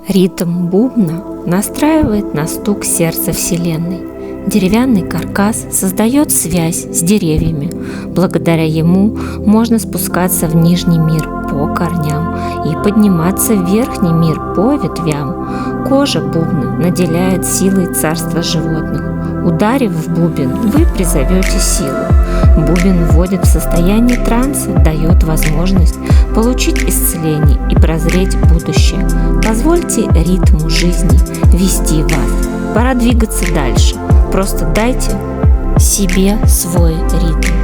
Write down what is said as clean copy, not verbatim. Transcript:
Ритм бубна настраивает на стук сердца Вселенной. Деревянный каркас создает связь с деревьями. Благодаря ему можно спускаться в нижний мир по корням и подниматься в верхний мир по ветвям. Кожа бубна наделяет силой царства животных. Ударив в бубен, вы призовете силу. Бубен вводит в состояние транса, дает возможность получить исцеление и прозреть будущее. Позвольте ритму жизни вести вас. Пора двигаться дальше. Просто дайте себе свой ритм.